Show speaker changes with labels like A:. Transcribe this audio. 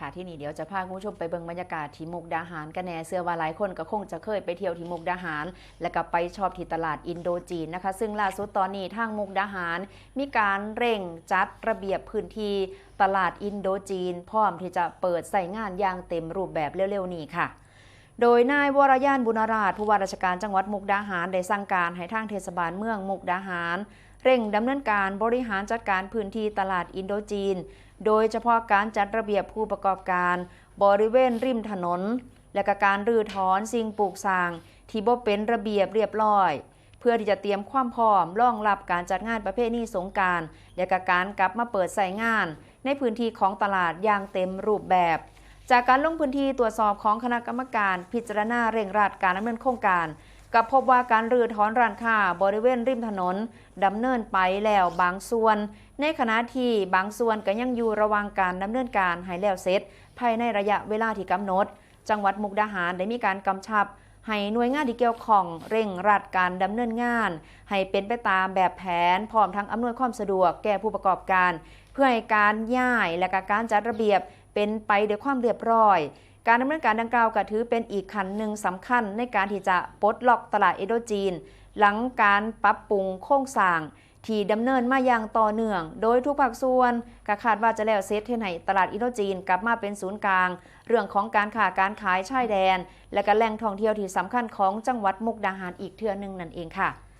A: ค่ะที่นี่เดี๋ยวจะพาคุณผู้ชมไปเบิ่งบรรยากาศที่มุกดาหารกันแน่เชื่อว่าหลายคนก็คงจะเคยไปเที่ยวที่มุกดาหารและก็ไปชอบที่ตลาดอินโดจีนนะคะซึ่งล่าสุดตอนนี้ทางมุกดาหารมีการเร่งจัดระเบียบพื้นที่ตลาดอินโดจีนพร้อมที่จะเปิดใส่งานอย่างเต็มรูปแบบเร็วๆนี้ค่ะโดยนายวรย่านบุญราชผู้ว่าราชการจังหวัดมุกดาหารได้สั่งการให้ทางเทศบาลเมืองมุกดาหารเร่งดำเนินการบริหารจัดการพื้นที่ตลาดอินโดจีนโดยเฉพาะการจัดระเบียบผู้ประกอบการบริเวณริมถนนและก็การรื้อถอนสิ่งปลูกสร้างที่บ่เป็นระเบียบเรียบร้อยเพื่อที่จะเตรียมความพร้อมรองรับการจัดงานประเพณีสงกรานต์และก็การกลับมาเปิดใช้งานในพื้นที่ของตลาดอย่างเต็มรูปแบบจากการลงพื้นที่ตรวจสอบของคณะกรรมการพิจารณาเร่งรัดการดำเนินโครงการก็พบว่าการรื้อถอนร้านค้าบริเวณริมถนนดำเนินไปแล้วบางส่วนในขณะที่บางส่วนก็ยังอยู่ระหว่างการดำเนินการให้แล้วเสร็จภายในระยะเวลาที่กำหนดจังหวัดมุกดาหารได้มีการกำชับให้หน่วยงานที่เกี่ยวข้องเร่งรัดการดำเนินงานให้เป็นไปตามแบบแผนพร้อมทั้งอำนวยความสะดวกแก่ผู้ประกอบการเพื่อให้การย้ายและการจัดระเบียบเป็นไปด้วยความเรียบร้อยการดำเนินการดังกล่าวก็ถือเป็นอีกขั้นหนึ่งสำคัญในการที่จะปลดล็อกตลาดอินโดจีนหลังการปรับปรุงโครงสร้างที่ดำเนินมาอย่างต่อเนื่องโดยทุกภาคส่วนก็คาดว่าจะแล้วเสร็จให้ตลาดอินโดจีนกลับมาเป็นศูนย์กลางเรื่องของการค้าการขายชายแดนและก็แหล่งท่องเที่ยวที่สำคัญของจังหวัดมุกดาหารอีกเทื่อนึงนั่นเองค่ะ